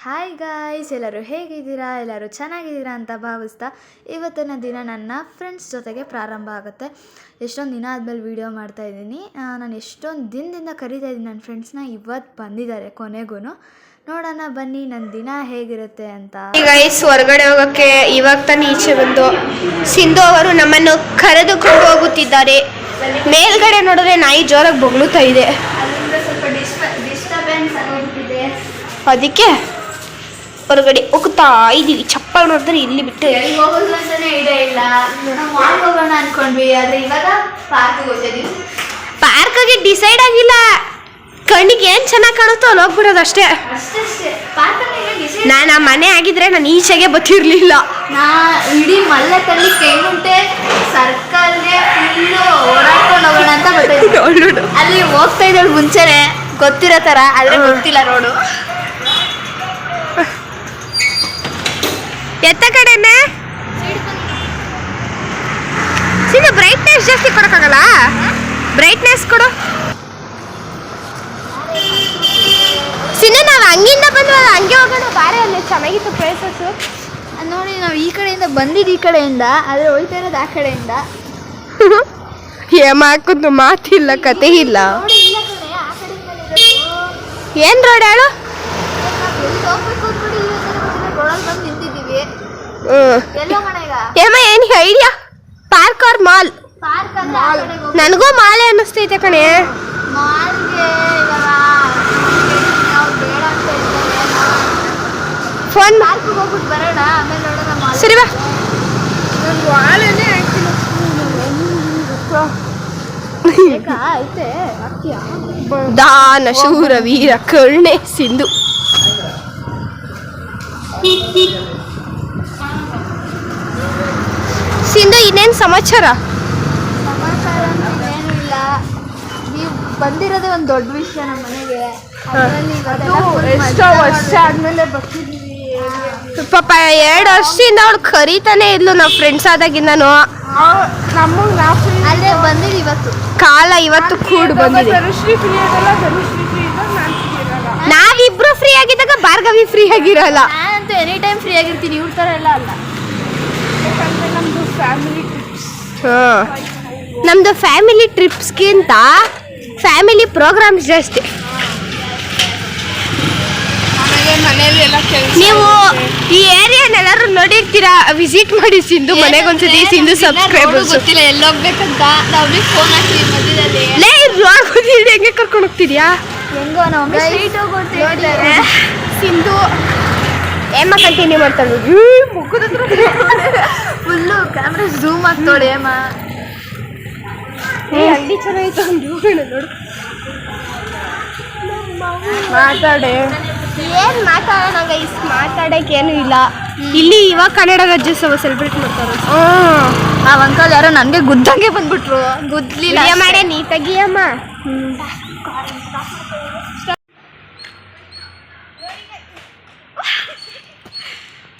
Hi guys, ಎಲ್ಲರೂ ಹೇಗಿದ್ದೀರಾ? ಎಲ್ಲರೂ ಚೆನ್ನಾಗಿದ್ದೀರಾ ಅಂತ ಭಾವಿಸ್ತಾ ಇವತ್ತಿನ ದಿನ ನನ್ನ ಫ್ರೆಂಡ್ಸ್ ಜೊತೆಗೆ ಪ್ರಾರಂಭ ಆಗುತ್ತೆ. ಎಷ್ಟೊಂದು ದಿನ ಆದಮೇಲೆ ವೀಡಿಯೋ ಮಾಡ್ತಾಯಿದ್ದೀನಿ. ನಾನು ಎಷ್ಟೊಂದು ದಿನದಿಂದ ಕರೀತಾ ಇದ್ದೀನಿ ನನ್ನ ಫ್ರೆಂಡ್ಸ್ನ. ಇವತ್ತು ಬಂದಿದ್ದಾರೆ ಕೊನೆಗೂ. ನೋಡೋಣ ಬನ್ನಿ ನನ್ನ ದಿನ ಹೇಗಿರುತ್ತೆ ಅಂತ. ಗೈಸ್, ಹೊರಗಡೆ ಹೋಗೋಕ್ಕೆ ಇವಾಗ ತಾನೇ ಈಚೆ ಬಂದು ಸಿಂಧು ಅವರು ನಮ್ಮನ್ನು ಕರೆದುಕೊಂಡು ಹೋಗುತ್ತಿದ್ದಾರೆ. ಮೇಲ್ಗಡೆ ನೋಡಿದ್ರೆ ನಾಯಿ ಜೋರಾಗಿ ಬೊಗಳುತ್ತಾ ಇದೆ. ಅದಕ್ಕೆ ಹೊರಗಡೆ ಹೋಗ್ತಾ ಇದೀವಿ. ಚಪ್ಪಲ್ ನೋಡಿದ್ರೆ ಇಲ್ಲಿ ಬಿಟ್ಟು ಹೋಗೋದು ಅಂತಾನೆ ಐಡಿಯಾ ಇಲ್ಲ. ಹೋಗೋಣ ಅನ್ಕೊಂಡ್ವಿ, ಆದ್ರೆ ಇವಾಗ ಪಾರ್ಕ್ಗೆ ಹೋಗ್ತಿದೀವಿ. ಪಾರ್ಕ್ಗೆ ಡಿಸೈಡ್ ಆಗಿಲ್ಲ. ಕಣ್ಣಿಗೆ ಏನ್ ಚೆನ್ನಾಗಿ ಕಾಣುತ್ತೋ ಅಲ್ಲಿ ಹೋಗ್ಬಿಡೋದು ಅಷ್ಟೇ. ನಾನು ಆ ಮನೆ ಆಗಿದ್ರೆ ನಾನು ಈಚೆಗೆ ಬರ್ತಿರ್ಲಿಲ್ಲ. ಇಡೀ ಮಲ್ಲತ್ತಲ್ಲಿ ಕೆಂಗುಂಟೆ ಸರ್ಕಲ್ಗೆ ಫುಲ್ಲು ಓಡಾಡ್ಕೊಂಡು ಹೋಗೋಣ ಅಂತ ಬರ್ತಾ. ಅಲ್ಲಿ ಹೋಗ್ತಾ ಇದ್ದಳು ಮುಂಚೆನೆ ಗೊತ್ತಿರೋ ತರ, ಆದ್ರೆ ಗೊತ್ತಿಲ್ಲ ರೋಡು. ಎತ್ತ ಕಡೆನೆ ಸಿಂಧು, ಬ್ರೈಟ್ನೆಸ್ ಜಾಸ್ತಿ ಕೊಡಕ್ಕಾಗಲ್ಲ? ಬ್ರೈಟ್ನೆಸ್ ಕೊಡು ಸಿಂಧು. ನಾವು ಹಂಗಿಂದ ಬಂದ್ವಲ್ಲ, ಹಂಗೆ ಹೋಗೋಣ ಬಾರೆ. ಅಲ್ಲಿ ಚೆನ್ನಾಗಿತ್ತು ಪ್ಲೇಸಸ್. ನೋಡಿ, ನಾವು ಈ ಕಡೆಯಿಂದ ಬಂದಿದ್ದು, ಈ ಕಡೆಯಿಂದ, ಆದರೆ ಹೋಯ್ತಾ ಇರೋದು ಆ ಕಡೆಯಿಂದ. ಏಮ ಹಾಕೋದು ಮಾತಿಲ್ಲ, ಕತೆ ಇಲ್ಲ. ಏನ್ ರೋಡ್ ಹೇಳು? ಏಮ ಏನ್ ಐಡಿಯಾ? Park R mall? ನನಗೂ ಮಾಲೆ ಅನ್ನಿಸ್ತೈತೆ ಕಣೆ. ಫೋನ್ ಹೋಗ್ಬಿಟ್ಟು ಬರೋಣ, ಆಮೇಲೆ ನೋಡೋಣ. ಸರಿ ಬಾ. ದಾನ ಶೂರ ವೀರ ಕರ್ಣೆ ಸಿಂಧು. ಸಿಂಧು, ಇನ್ನೇನು ಸಮಾಚಾರ? ಏನು ಇಲ್ಲ, ನೀವು ಬಂದಿರೋದೇ ಒಂದು ದೊಡ್ಡ ವಿಷಯ ನಮ್ಮ ಮನೆಗೆ. ಎಷ್ಟೋ ವರ್ಷ ಆದ್ಮೇಲೆ ಬರ್ತಿದ್ದೀವಿ. ಪಾಪ 2 ವರ್ಷದಿಂದ ಅವಳು ಕರೀತಾನೆ ಇದ್ಲು ನಾವು ಫ್ರೆಂಡ್ಸ್ ಆದಾಗಿಂದನು. ಅಲ್ಲೇ ಬಂದಿದ್ದು ಇವತ್ತು. ಕಾಲ ಇವತ್ತು ಕೂಡು ಬಂದಿದೆ. ನಾವಿಬ್ರು ಫ್ರೀ ಆಗಿದ್ದಾಗ ಭಾರ್ಗವಿ ಫ್ರೀ ಆಗಿರಲ್ಲ. ನಾನಂತೂ ಎನಿ ಟೈಮ್ ಫ್ರೀ ಆಗಿರ್ತೀನಿ, ಇವ್ರ ಥರ ಎಲ್ಲ ಅಲ್ಲ. ನಮ್ದು ಫ್ಯಾಮಿಲಿ ಟ್ರಿಪ್ಸ್ಗಿಂತ ಫ್ಯಾಮಿಲಿ ಪ್ರೋಗ್ರಾಮ್ಸ್ ಜಾಸ್ತಿ. ನೀವು ಈ ಏರಿಯಾನೆಲ್ಲರೂ ನೋಡಿರ್ತೀರಾ, ವಿಸಿಟ್ ಮಾಡಿ ಸಿಂಧು ಮನೆಗೊಂದ್ಸತಿ. ಸಿಂಧು ಸಬ್ಸ್ಕ್ರೈಬರ್ಸ್ ಗೊತ್ತಿಲ್ಲ ಎಲ್ಲಿ ಹೋಗ್ಬೇಕಂತ. ನಾವು ಫೋನ್ ಹಾಕ್ತೀವಿ ಮಧ್ಯದಲ್ಲಿ. ಲೇ, ರೋಡ್ ಗೊತ್ತಿಲ್ಲ, ಹೆಂಗೆ ಕರ್ಕೊಂಡು ಹೋಗ್ತಿದ್ಯಾ? ಹೆಂಗೋ ನಾವು ಸ್ಟ್ರೈಟ್ ಹೋಗ್ಬಿಡ್ತೀವಿ. ಸಿಂಧು ಏಮ ಕಂಟಿನ್ಯೂ ಮಾಡ್ತಾಳೆ. ಮುಖದ ಫುಲ್ಲು ಕ್ಯಾಮ್ರಾ ಝೂಮ್ ಆಗ್ತಾಳೆ ಏಮ. ಅಂಗಡಿ ಚೆನ್ನಾಗಿತ್ತು ನೋಡು. ಮಾತಾಡೆ. ಏನ್ ಮಾತಾಡೋಣ ಗೈಸ್? ಮಾತಾಡೋಕ್ಕೇನು ಇಲ್ಲ. ಇಲ್ಲಿ ಇವಾಗ ಕನ್ನಡ ರಾಜ್ಯೋತ್ಸವ ಸೆಲೆಬ್ರೇಟ್ ಮಾಡ್ತಾರೆ. ಆ ಅಂಕಲ್ ಯಾರೋ ನನಗೆ ಗುದ್ದಂಗೆ ಬಂದ್ಬಿಟ್ರು. ಗುದ್ಲಿಲ್ಲ ಮಾಡೇ ನೀ ತೆಗಿಯಮ್ಮ.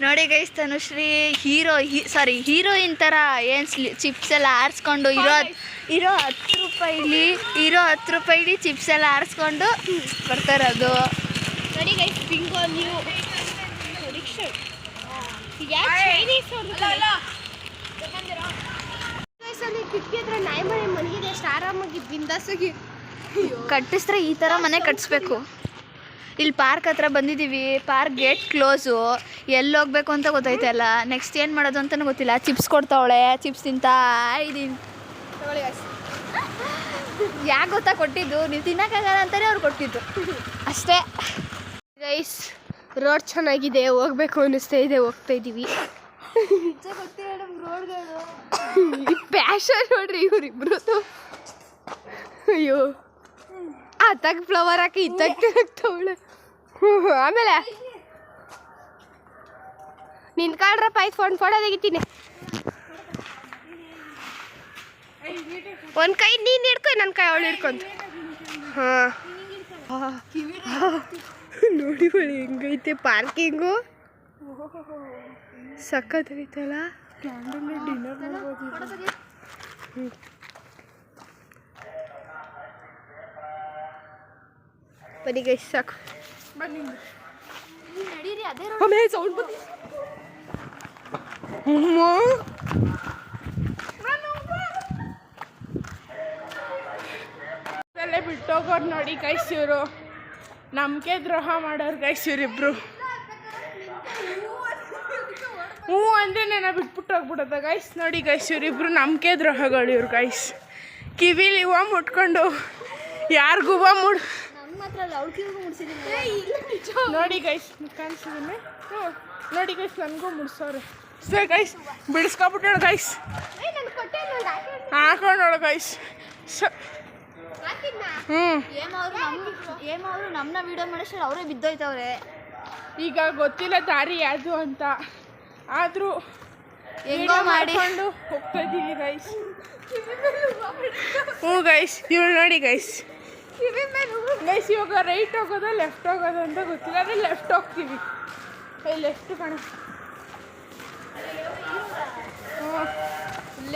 ನೋಡಿ ಗೈಸ್, ತನುಶ್ರೀ ಹೀರೋಯಿನ್ ಥರ ಏನು ಚಿಪ್ಸ್ ಎಲ್ಲ ಆರಿಸ್ಕೊಂಡು ಇರೋ 10 ರೂಪಾಯಿಲಿ ಚಿಪ್ಸ್ ಎಲ್ಲ ಆರಿಸ್ಕೊಂಡು ಬರ್ತಾರದು. ನೋಡಿ ಗೈಸ್, ಬಿಂಗೋ ನ್ಯೂ ಕಿಟಕಿ ಹತ್ರ ನಾಯಿ ಮನೆ ಮಲಗಿದೆ. ಎಷ್ಟು ಆರಾಮಾಗಿ ಬಿಂದಾಸಾಗಿ ಕಟ್ಟಿಸಿದ್ರೆ ಈ ಥರ ಮನೆ ಕಟ್ಟಿಸ್ಬೇಕು. ಇಲ್ಲಿ ಪಾರ್ಕ್ ಹತ್ರ ಬಂದಿದ್ದೀವಿ. Park gate close. ಎಲ್ಲಿ ಹೋಗ್ಬೇಕು ಅಂತ ಗೊತ್ತಾಯ್ತಲ್ಲ. ನೆಕ್ಸ್ಟ್ ಏನು ಮಾಡೋದು ಅಂತಲೂ ಗೊತ್ತಿಲ್ಲ. ಚಿಪ್ಸ್ ಕೊಡ್ತಾವಳೆ, ಚಿಪ್ಸ್ ತಿಂತಾ ಇದ್ದೀನಿ. ಯಾಕೆ ಗೊತ್ತಾ ಕೊಟ್ಟಿದ್ದು? ನೀವು ತಿನ್ನೋಕ್ಕಾಗಲ್ಲ ಅಂತಾನೆ ಅವ್ರು ಕೊಟ್ಟಿದ್ದು ಅಷ್ಟೇ. ಗೈಸ್, ರೋಡ್ ಚೆನ್ನಾಗಿದೆ, ಹೋಗ್ಬೇಕು ಅನ್ನಿಸ್ತಾ ಇದೆ. ಹೋಗ್ತಾ ಇದ್ದೀವಿ. ಪ್ಯಾಷನ್ ನೋಡ್ರಿ ಇವರಿಬ್ರು. ಅಯ್ಯೋ, ಅತ್ತಾಗ ಫ್ಲವರ್ ಹಾಕಿ ಇತ್ತಾಗ ತಿರುಗ್ತವಳೆ. ಆಮೇಲೆ ನಿಂತ್ಕೊಳ್ರಪ್ಪ, ಆಯ್ತು ಫೋಟೋ ತೆಗಿತೀನಿ. ಒಂದು ಕೈ ನೀನು ಹಿಡ್ಕೊ, ನನ್ನ ಕೈ ಅವಳು ಹಿಡ್ಕೊಂತ. ನೋಡಿ ಬಳಿ ಹೆಂಗೈತೆ ಪಾರ್ಕಿಂಗು. ಸಖತ್ತೈತಲ್ಲ. ಡಿನ್ನರ್ ಬನ್ನಿ ಗೈಸ್, ಸಾಕು. ಅದೇ ಆಮೇಲೆ ಸೌಂಡ್ ಬಂತು. ಬಿಟ್ಟೋಗೋರು ನೋಡಿ ಗೈಸ್ ಇವರು, ನಂಬಿಕೆ ದ್ರೋಹ ಮಾಡೋರು ಗೈಸ್ ಇವರಿಬ್ರು. ಹ್ಞೂ ಅಂದರೆ ನಾನು ಬಿಟ್ಬಿಟ್ಟು ಹೋಗ್ಬಿಡೋದ ಗೈಸ್. ನೋಡಿ ಗೈಸ್ ಇವರಿಬ್ರು ನಂಬಿಕೆ ದ್ರೋಹಗಳು ಇವ್ರು ಗೈಸ್. ಕಿವಿಲಿ ಹೂವು ಮುಟ್ಕೊಂಡು ಯಾರಿಗೂ ಹೂವು ನೋಡಿ ಗೈಸ್ ಕಾಣಿಸಿದ್ದೀನಿ. ನೋಡಿ ಗೈಸ್ ನನಗೂ ಮುಡ್ಸೋರೆ. ಸರ್ ಗೈಸ್ ಬಿಡಿಸ್ಕೊಬಿಟ್ಟೋಳು ಗೈಸ್, ಹಾಕೊಂಡೋಳು ಗೈಸ್. ಅವರು ನಮ್ಮನ್ನ ವಿಡಿಯೋ ಮಾಡಿಸ್ತಾರೆ, ಅವರೇ ಬಿದ್ದೋಯ್ತವ್ರೆ. ಈಗ ಗೊತ್ತಿಲ್ಲ ದಾರಿ ಯಾವುದು ಅಂತ, ಆದರೂ ಹೆಂಗೋ ಮಾಡಿಕೊಂಡು ಹೋಗ್ತಾ ಇದ್ದೀವಿ ಗೈಸ್. ಹ್ಞೂ ಗೈಸ್ ಇವಳು ನೋಡಿ ಗೈಸ್. ಗೈಸ್ ಇವಾಗ ರೈಟ್ ಹೋಗೋದು ಲೆಫ್ಟ್ ಹೋಗೋದು ಅಂತ ಗೊತ್ತಿಲ್ಲ, ಅದೇ ಲೆಫ್ಟ್ ಹೋಗ್ತೀವಿ. ಲೆಫ್ಟ್ ಕಣ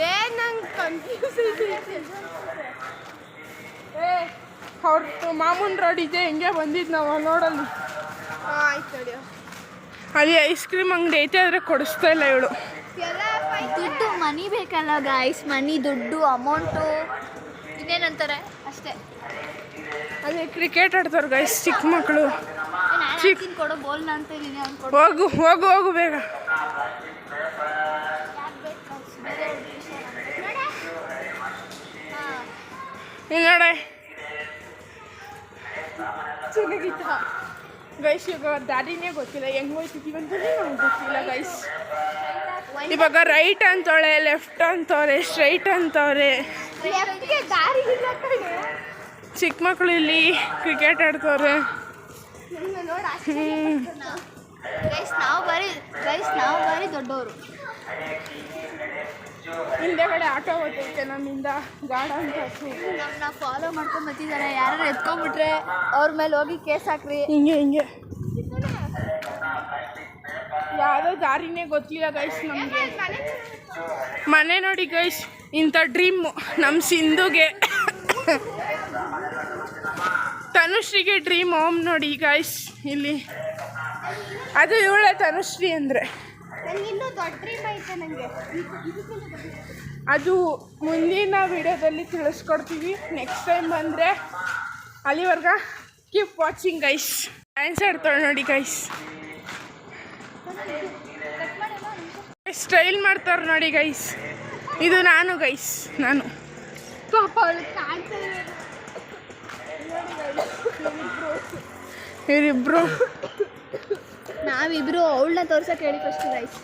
ಲೇ, ನಂಗೆ ಕನ್ಫ್ಯೂಸ್ ಇದೆ. ಅವ್ರ ಮಾಮೂನ್ ರೋಡ್ ಇದೆ, ಹೆಂಗೆ ಬಂದಿದ್ದು ನಾವು ನೋಡಲ್ಲಿ. ಆಯ್ತು ನೋಡಿ, ಅಲ್ಲಿ ಐಸ್ ಕ್ರೀಮ್ ಅಂಗಡಿ ಐತೆ, ಆದರೆ ಕೊಡಿಸ್ತಾ ಇಲ್ಲ ಇವಳು. ದುಡ್ಡು ಮನಿ ಬೇಕಲ್ಲ ಗಾಯ್ಸ್, ಮನಿ ದುಡ್ಡು ಅಮೌಂಟು ಇನ್ನೇನಂತಾರೆ ಅಷ್ಟೇ. ಅಲ್ಲಿ ಕ್ರಿಕೆಟ್ ಆಡ್ತಾರೆ ಗೈಸ್ ಚಿಕ್ಕ ಮಕ್ಕಳು. ಕೊಡೋ ಬೋಲ್ನ ಅಂತ ಇದ್ದೀನಿ. ಹೋಗು ಹೋಗು ಹೋಗು ಬೇಗ. ಇಲ್ಲಿ ನೋಡೆ ಚೆನ್ನಾಗಿತ್ತ ಗೈಸ್. ಇವಾಗ ದಾರಿನೇ ಗೊತ್ತಿಲ್ಲ, ಹೆಂಗೆ ಹೋಯ್ತಿದ್ದೀವಿ ಅಂತಲೇ ನಮ್ಗೆ ಗೊತ್ತಿಲ್ಲ ಗೈಸ್. ಇವಾಗ ರೈಟ್ ಅಂತವಳೆ, ಲೆಫ್ಟ್ ಅಂತವ್ರೆ, ಸ್ಟ್ರೈಟ್ ಅಂತವ್ರೆ. ಚಿಕ್ಕ ಮಕ್ಕಳು ಇಲ್ಲಿ ಕ್ರಿಕೆಟ್ ಆಡ್ತವ್ರೆ. ನಾವು ಬರೀ ದೊಡ್ಡವರು. ಹಿಂದೆಗಡೆ ಆಟೋ ಹೋಗ್ತೈತೆ ನಮ್ಮಿಂದ, ಗಾಢ ಅಂತ ನಮ್ಮನ್ನ ಫಾಲೋ ಮಾಡ್ಕೊಂಡು ಬರ್ತಿದ್ದಾರೆ. ಯಾರು ಎತ್ಕೊಂಡ್ಬಿಟ್ರೆ ಅವ್ರ ಮೇಲೆ ಹೋಗಿ ಕೇಸ್ ಹಾಕ್ರಿ. ಹಿಂಗೆ ಯಾವುದೋ ದಾರಿನೇ ಗೊತ್ತಿಲ್ಲ ಗೈಸ್ ನಮಗೆ. ಮನೆ ನೋಡಿ ಗೈಸ್, ಇಂಥ ಡ್ರೀಮು ನಮ್ಮ ಸಿಂಧುಗೆ, ತನುಶ್ರೀಗೆ ಡ್ರೀಮ್ ಹೋಮ್ ನೋಡಿ ಗೈಸ್ ಇಲ್ಲಿ. ಅದು ಇವಳೆ ತನುಶ್ರೀ ಅಂದರೆ. ಅದು ಮುಂದಿನ ವಿಡಿಯೋದಲ್ಲಿ ತಿಳಿಸ್ಕೊಡ್ತೀವಿ ನೆಕ್ಸ್ಟ್ ಟೈಮ್ ಬಂದರೆ. ಅಲ್ಲಿವರೆಗೆ ಕೀಪ್ ವಾಚಿಂಗ್ ಗೈಸ್. ಡ್ಯಾನ್ಸ್ ಆಡ್ತಾಳೆ ನೋಡಿ ಗೈಸ್, ಸ್ಟೈಲ್ ಮಾಡ್ತಾರೆ ನೋಡಿ ಗೈಸ್. ಇದು ನಾನು ಗೈಸ್, ನಾನು ಪಾಪ ಅವಳು ಇವರಿಬ್ರು ನಾವಿಬ್ರು ಅವಳನ್ನ ತೋರ್ಸಕ್ಕೆ ಹೇಳಿ ಫಸ್ಟ್ ಗೈಸ್.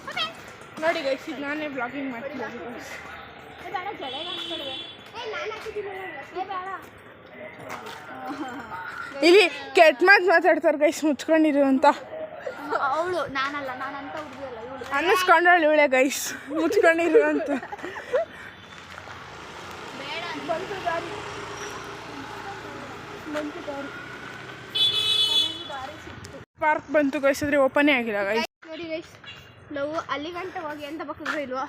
ನೋಡಿ ಗೈಸ್, ಇದು ನಾನೇ ಬ್ಲಾಗಿಂಗ್ ಮಾಡ್ತೀನಿ ಗೈಸ್. ಇಲ್ಲಿ ಕೆಟ್ಟ ಮಾತು ಮಾತಾಡ್ತಾರೆ ಗೈಸ್, ಮುಚ್ಕೊಂಡಿರು ಅಂತ. ಅವಳು ನಾನಲ್ಲ, ನಾನಂತ ಹುಡುಗಿಯಲ್ಲ ಇವಳು. ಅನ್ನಿಸ್ಕೊಂಡವಳು ಇವಳೆ ಗೈಸ್, ಮುಚ್ಕೊಂಡಿರು ಅಂತ. ಪಾರ್ಕ್ ಬಂತು ಗೈಸ್, ಆದರೆ ಓಪನೇ ಆಗಿಲ್ಲ ಗೈಸ್. ನೋಡಿ ಗೈಸ್, ನಾವು ಅಲ್ಲಿ ಗಂಟೆ ಹೋಗಿ ಎಂತ ಬಕ್ಕಿದ್ರೆ ಇಲ್ವಾ?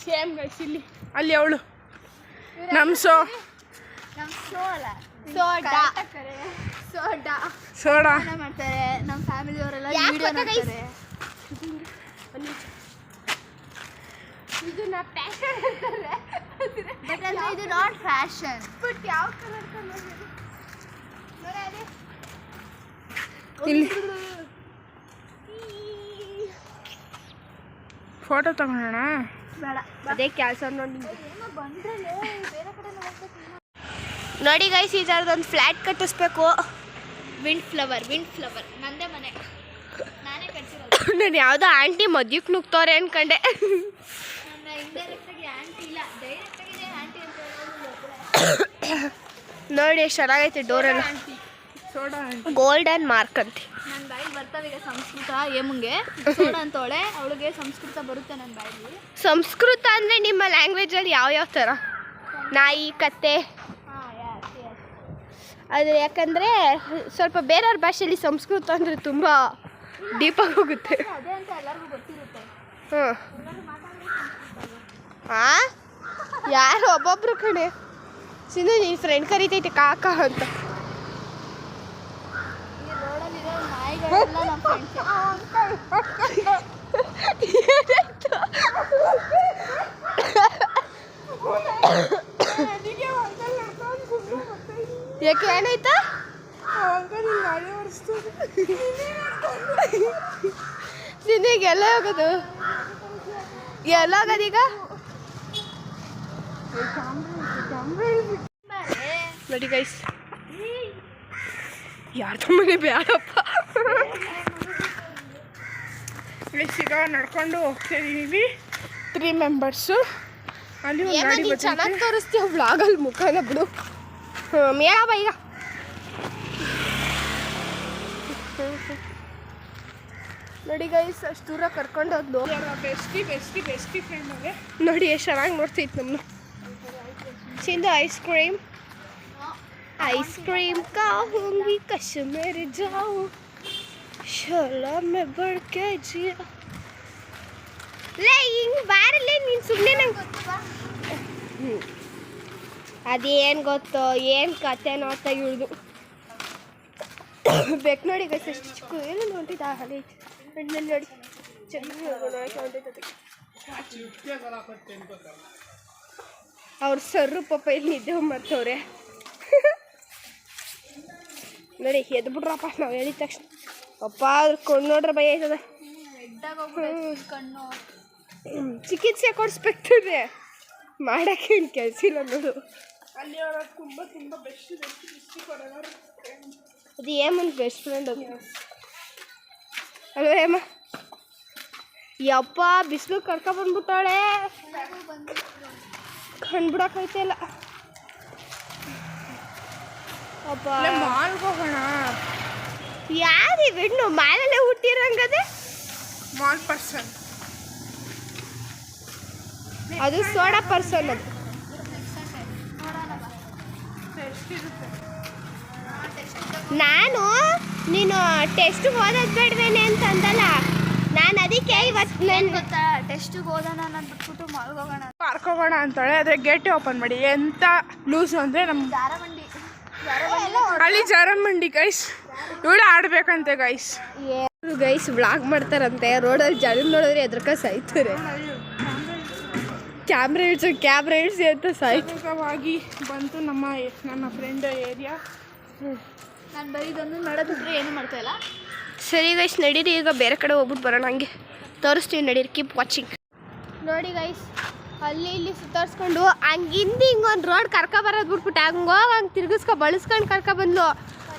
ಸೇಮ್ ಗೈಸ್ ಇಲ್ಲಿ, ಅಲ್ಲಿ ಅವಳು ನಮ್ಮ ಸೋಡಾ ಮಾಡ್ತಾರೆ. ನಮ್ಮ ಫ್ಯಾಮಿಲಿ ಅವರೆಲ್ಲ ವಿಡಿಯೋ ಮಾಡ್ತಾರೆ. ಇದನ್ನ ಪ್ಯಾಷನ್ ಅಂತಾರೆ, ಬಟ್ ಅಂದ್ರೆ ಇದು ನಾಟ್ ಫ್ಯಾಷನ್. ಬಟ್ ಯಾವ ಕಲರ್ ಇಲ್ಲಿ ಫೋಟೋ ತಗೊಳ್ಳೋಣ. ಬೇಡ, ಅದೇ ಕೆಲಸ ನೋಡಿ ಗೈಸ್. ಈ ಥರದೊಂದು ಫ್ಲ್ಯಾಟ್ ಕಟ್ಟಿಸ್ಬೇಕು. ವಿಂಡ್ ಫ್ಲವರ್ ನಂದೇ ಮನೆ, ನಾನೇ ಕಟ್ಸಿರೋದು. ನಾನು ಯಾವುದೋ ಆಂಟಿ ಮದ್ಯಕ್ಕೆ ನುಗ್ತವ್ರೆ ಅನ್ಕೊಂಡೆ. ನನ್ನ ಇಂಡೈರೆಕ್ಟಾಗಿ ಆಂಟಿ ಇಲ್ಲ, ಡೈರೆಕ್ಟಾಗಿ ಆಂಟಿ ಅಂತ ನೋಡಿ ಎಷ್ಟು ಚೆನ್ನಾಗೈತೆ ಡೋರೆಲ್ಲ. ಗೋಲ್ಡನ್ ಮಾರ್ಕ್ ಅಂತ ನನ್ನ ಬಾಯಿಗೆ ಬರ್ತಾವೆ ಈಗ ಸಂಸ್ಕೃತ. ಏಮಂಗೆ ಸೋಡಾ ಅಂತವಳೆ, ಅವಳಿಗೆ ಸಂಸ್ಕೃತ ಬರುತ್ತೆ ನನ್ನ ಬಾಯಿಗೆ. ಸಂಸ್ಕೃತ ಅಂದರೆ ನಿಮ್ಮ ಲ್ಯಾಂಗ್ವೇಜಲ್ಲಿ ಯಾವ್ಯಾವ ಥರ? ನಾಯಿ, ಕತ್ತೆ. ಅದು ಯಾಕಂದರೆ ಸ್ವಲ್ಪ ಬೇರೆಯವ್ರ ಭಾಷೆಯಲ್ಲಿ ಸಂಸ್ಕೃತ ಅಂದರೆ ತುಂಬ ಡೀಪಾಗಿ ಹೋಗುತ್ತೆ. ಅದೇ ಅಂತ ಎಲ್ಲರಿಗೂ ಗೊತ್ತಿರುತ್ತೆ. ಹಾಂ ಯಾರು ಒಬ್ಬೊಬ್ರು ಕಡೆ. ಸಿಂಧು ನಿನ್ನ ಫ್ರೆಂಡ್ ಕರಿತೈತೆ ಕಾಕ ಅಂತ. ಈ ರೋಡಲ್ಲಿರೋ ನಾಯಿಗಳೆಲ್ಲ ನಮ್ಮ ಫ್ರೆಂಡ್ಸ್. ಯಾಕೆ ಏನಾಯ್ತಾ ನಿನಗೆ ಎಲ್ಲ ಹೋಗೋದು ಎಲ್ಲ ಹೋಗೋದೀಗ ನೋಡಿ ಗೈಸ್ ಯಾರ್ದು ಮನೆ ಬೇಡಪ್ಪ ಈಗ ನಡ್ಕೊಂಡು ಹೋಗ್ತಿದ್ದೀವಿ 3 ಮೆಂಬರ್ಸು ಅಲ್ಲಿ ಚೆನ್ನಾಗಿ ತೋರಿಸ್ತೀವಿ ವ್ಲಾಗಲ್ಲಿ ಮುಖನ ಬಿಡು ಮೇಳಪ್ಪ ಈಗ ನೋಡಿ ಗೈಸ್ ಅಷ್ಟು ದೂರ ಕರ್ಕೊಂಡು ಹೋದ್ಲು ಬೆಸ್ಟಿ ಫ್ರೆಂಡ್ ಅವೇ ನೋಡಿ ಎಷ್ಟು ಚೆನ್ನಾಗಿ ನೋಡ್ತಿತ್ತು ನಮ್ಮನ್ನು ಚಿಂದು ಐಸ್ क्रीम खाऊंगी कश्मीर जाऊं शोला में बढ़ के जिया ಲೇ ಹಿಂಗೆ ಬಾರಲ್ಲೇ ನೀನು ಸುಮ್ಮನೆ ನಂಗೆ ಅದೇನು ಗೊತ್ತೋ ಏನು ಕತೆನೋ ಅಂತ ಇಳಿದು ಬೇಕು ನೋಡಿ ಗೈಸ್ ಎಷ್ಟು ಚಿಕ್ಕ ಏನು ನೋಡಿದ ಹಾಗೆ ಹೆಣ್ಣಲ್ಲಿ ನೋಡಿ ಚೆನ್ನಾಗಿ ಅವ್ರ ಸರ್ರು ಪಾಪ ಇಲ್ಲಿ ನಿದ್ದೆ ಮತ್ತವ್ರೆ ನೋಡಿ ಎದ್ದು ಬಿಡ್ರಪ್ಪ ನಾವು ಹೇಳಿದ ತಕ್ಷಣ ಅಪ್ಪ ಅದ್ರ ಕೊಂಡು ನೋಡ್ರೆ ಭಯ ಆಯ್ತದೆ ಚಿಕಿತ್ಸೆ ಕೊಡಿಸ್ಬೇಕ್ತದೆ ಮಾಡೋಕ್ಕೆ ಏನು ಕೆಲಸ ಇಲ್ಲ ನೋಡು ಅಲ್ಲಿ ಅವರ ತುಂಬ ಬೆಸ್ಟ್ ಅದು ಏಮನ್ ಬೆಸ್ಟ್ ಫ್ರೆಂಡ್ ಅದು ಅಲ್ವ ಏಮ ಯಪ್ಪ ಬಿಸಿಲು ಕರ್ಕೊಬಂದ್ಬಿಟ್ಟಾಳೆ ಕಂಡ್ಬಿಡೋಕೈತೆ ಇಲ್ಲ ಅಪ್ಪ ಮಾಲ್ಗೆ ಹೋಗೋಣ ಯಾರು ಹೆಣ್ಣು ಮಾಲಲ್ಲೇ ಹುಟ್ಟಿರಂಗದೆ ಮಾಲ್ ಪರ್ಸನ್ ಅದು ಸೋಡಾ ಪರ್ಸನ್ ಅದು ನಾನು ನೀನು ಟೆಸ್ಟ್ಗೆ ಓದೋದು ಬೇಡವೇನೆ ಅಂತ ಅಂದಲ್ಲ ನಾನು ಅದಕ್ಕೆ ಇವತ್ತು ನಾನು ಗೊತ್ತಾ ಟೆಸ್ಟಿಗೆ ಹೋಗೋಣ ನಾನು ಬಿಟ್ಬಿಟ್ಟು ಮಾಲ್ಗೆ ಹೋಗೋಣ ಪಾರ್ಕ್ ಹೋಗೋಣ ಅಂತಾಳೆ ಆದರೆ ಗೇಟೇ ಓಪನ್ ಮಾಡಿ ಎಂತ ಲೂಸು ಅಂದರೆ ನಮ್ಮ ಅಲ್ಲಿ ಜಾರಮಂಡಿ ಗೈಸ್ ಇವಳು ಆಡ್ಬೇಕಂತೆ ಗೈಸ್ ವ್ಲಾಗ್ ಮಾಡ್ತಾರಂತೆ ರೋಡಲ್ಲಿ ಜನ ನೋಡಿದ್ರೆ ಎದ್ರಕ ಸಾಯ್ತಾರೆ ಕ್ಯಾಮ್ರಾ ಇಳಿಸಿ ಅಂತ ಸಾಯ್ತವಾಗಿ ಬಂತು ನನ್ನ ಫ್ರೆಂಡ್ ಏರಿಯಾ ನಾನು ಬರೀ ಇದೊಂದು ಮಾಡೋದಿದ್ರೆ ಏನು ಮಾಡ್ತಾ ಇಲ್ಲ. ಸರಿ ಗೈಸ್ ನಡೀರಿ ಈಗ ಬೇರೆ ಕಡೆ ಹೋಗ್ಬಿಟ್ಟು ಬರೋಣ ಹಂಗೆ ತೋರಿಸ್ತೀವಿ ನಡೀರಿ ಕೀಪ್ ವಾಚಿಂಗ್ ನೋಡಿ ಗೈಸ್ ಅಲ್ಲಿ ಇಲ್ಲಿ ಸುತ್ತಾಡ್ಸ್ಕೊಂಡು ಹಂಗಿಂದ ಹಿಂಗೊಂದು ರೋಡ್ ಕರ್ಕೊಬರೋದು ಬಿಟ್ಬಿಟ್ಟು ಹಂಗೆ ಬಳಸ್ಕೊಂಡು ಕರ್ಕೊಬಂದ್ಲು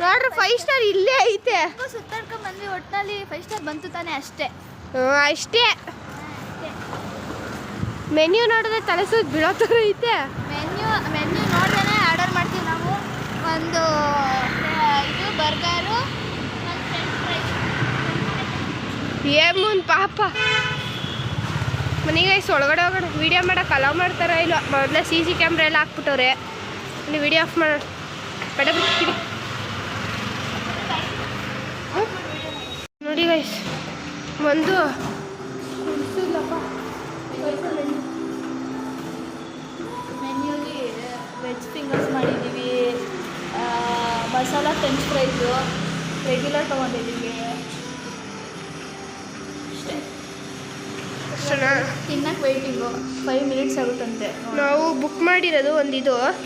ನೋಡ್ರಿ 5 ಸ್ಟಾರ್ ಇಲ್ಲೇ ಐತೆ ಸುತ್ತಾಡ್ಕೊಂಡು ಬಂದ್ವಿ ಒಟ್ಟಿನಲ್ಲಿ 5 ಸ್ಟಾರ್ ಬಂತು ತಾನೇ ಅಷ್ಟೇ ಅಷ್ಟೇ ಮೆನ್ಯೂ ನೋಡಿದ್ರೆ ತಲೆಸೋದು ಬೀಳೋ ಥರ ಐತೆ ಮೆನ್ಯೂ ನೋಡ್ದೇ ಆರ್ಡರ್ ಮಾಡ್ತೀವಿ ನಾವು ಒಂದು ಇದು ಬರ್ಗರು ಒಂದು ಫ್ರೆಂಚ್ ಫ್ರೈಸ್ ಏಮೂನ್ ಪಾಪ ಮನೆಗೆ ಒಳಗಡೆ ಹೋಗೋಣ ವೀಡಿಯೋ ಮಾಡೋಕೆ ಅಲೋ ಮಾಡ್ತಾರ ಇಲ್ಲ ಮೊದಲೇ CC ಕ್ಯಾಮ್ರಾ ಎಲ್ಲ ಹಾಕ್ಬಿಟ್ಟವ್ರೆ ಇಲ್ಲಿ ವೀಡಿಯೋ ಆಫ್ ಮಾಡೋಣ ಬೇಡ ಬಿಡ್ತೀವಿ ನೋಡಿ ಗೈಸ್ ಒಂದು ಮೆನ್ಯೂಲಿ ವೆಜ್ ಫಿಂಗರ್ಸ್ ಮಾಡಿದ್ದೀವಿ ಮಸಾಲ ಫ್ರೆಂಚ್ ಫ್ರೈಸು ರೆಗ್ಯುಲರ್ ತೊಗೊಂಡಿದ್ದೀವಿ ಅಷ್ಟೇ ತಿನ್ನಕ್ಕೆ ವೆಯ್ಟಿಂಗು 5 ಮಿನಿಟ್ಸ್ ಆಗುತ್ತಂತೆ ನಾವು ಬುಕ್ ಮಾಡಿರೋದು ಒಂದು ಇದು ಅದು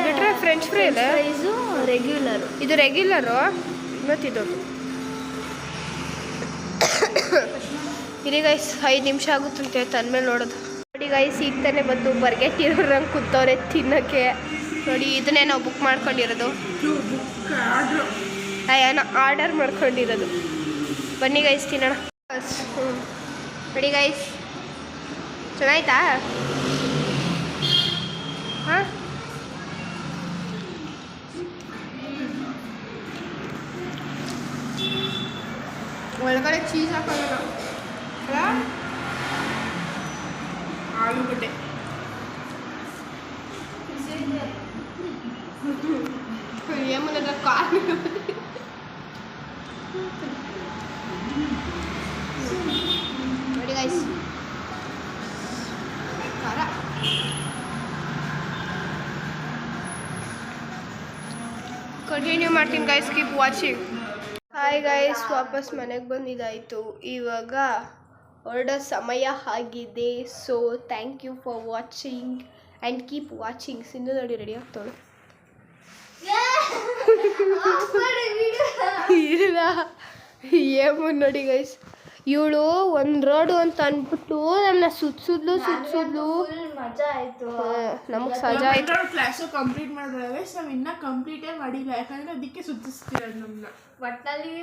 ಬಿಟ್ಟರೆ ಫ್ರೆಂಚ್ ಫ್ರೈ ಇದೆ ಪ್ರೈಸು ರೆಗ್ಯುಲರು ಇದು ರೆಗ್ಯುಲರು ಇವತ್ತಿದು ಇಲ್ಲಿ ಗೈಸ್ 5 ನಿಮಿಷ ಆಗುತ್ತಂತೆ ತಂದ್ಮೇಲೆ ನೋಡೋದು ನೋಡಿ ಗೈಸ್ ಈಗ ತಾನೇ ಬಂದು ಬರ್ಗೆಟ್ಟಿರೋರಂಗೆ ಕೂತವ್ರೆ ತಿನ್ನೋಕ್ಕೆ ನೋಡಿ ಇದನ್ನೇ ನಾವು ಬುಕ್ ಮಾಡ್ಕೊಂಡಿರೋದು ಏನೋ ಆರ್ಡರ್ ಮಾಡ್ಕೊಂಡಿರೋದು ಬನ್ನಿ ಗೈಸ್ ತಿನ್ನೋಣ ನೋಡಿ ಗೈಸ್ ಚೆನ್ನಾಯ್ತಾ ಹಾಂ ಒಳಗಡೆ ಚೀಸ್ ಹಾಕೋಣ ಆಲೂಗಡ್ಡೆ ಏಮನ್ನ ಕಾಲು ನೋಡಿ ಗೈಸ್ ಖಾರ ಕಂಟಿನ್ಯೂ ಮಾಡ್ತೀನಿ guys keep watching hi guys, ವಾಪಸ್ ಮನೆಗೆ ಬಂದಿದ್ದಾಯಿತು. ಇವಾಗ ಹೊರಡೋ ಸಮಯ ಆಗಿದೆ. So thank you for watching and keep watching. Sindhu ನೋಡಿ ರೆಡಿ ಆಗ್ತಾಳೆ. ಇಲ್ಲ ಏಮು ನೋಡಿ ಗೈಸ್, ಇವಳು ಒಂದು ರೋಡು ಅಂತ ಅಂದ್ಬಿಟ್ಟು ನಮ್ಮನ್ನ ಸುತ್ತುದ್ಲು ಮಜಾ ಆಯ್ತು. ನಮಗೆ ಸಜಾ ಆಯ್ತು. ಕ್ಲಾಸು ಕಂಪ್ಲೀಟ್ ಮಾಡಿದ್ರೆ ನಾವು ಇನ್ನೂ ಕಂಪ್ಲೀಟೇ ಮಾಡಿಲ್ಲ, ಯಾಕಂದರೆ ಅದಕ್ಕೆ ಸುತ್ತಿಸ್ತಿರೋದು ನಮ್ಮನ್ನ. ಒಟ್ಟಿನಲ್ಲಿ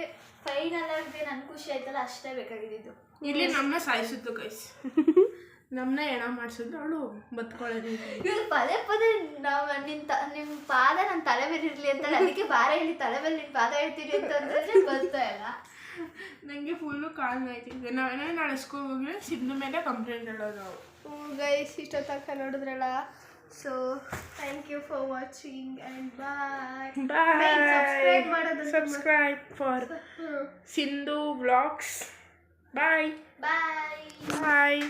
ಫೈನಲ್ ಆಗಿ ನನ್ ಖುಷಿ ಆಯ್ತಲ್ಲ, ಅಷ್ಟೇ ಬೇಕಾಗಿದ್ದು. ಇಲ್ಲಿ ನಮ್ಮನ್ನ ಸಾಯಿಸಿದ್ದು ಗೈಸ್, ನಮ್ಮನ್ನ ಏನ ಮಾಡಿಸಿದ್ರು ಅವಳು ಬತ್ಕೊಳ್ಳೋದು. ಇವ್ರು ಪದೇ ಪದೇ ನಿಮ್ಮ ಪಾದ ನನ್ನ ತಲೆ ಮೇಲೆ ಇರಲಿ ಅಂತ, ಅದಕ್ಕೆ ಬಾರ ಹೇಳಿ ತಲೆ ಮೇಲೆ ನಿನ್ನ ಪಾದ ಹೇಳ್ತೀರಿ ಅಂತಂದ್ರೆ ಗೊತ್ತಾ ಇಲ್ಲ. ನನಗೆ ಫುಲ್ಲು ಕಾಲು ನೋಯ್ತಿದ್ದೆ. ನಾವೇನೋ ನಾಳೆ ಸ್ಕೂಲ್ ಹೋಗಿ ಸಿಂಧು ಮೇಲೆ ಕಂಪ್ಲೇಂಟ್ ಹೇಳೋದು ನಾವು. ಗೈಸ್ ಇಷ್ಟ ತನಕ ನೋಡಿದ್ರಲ್ಲ. So thank you for watching and bye. Subscribe ಮಾಡೋದು subscribe for Sindhu vlogs. Bye bye. Bye.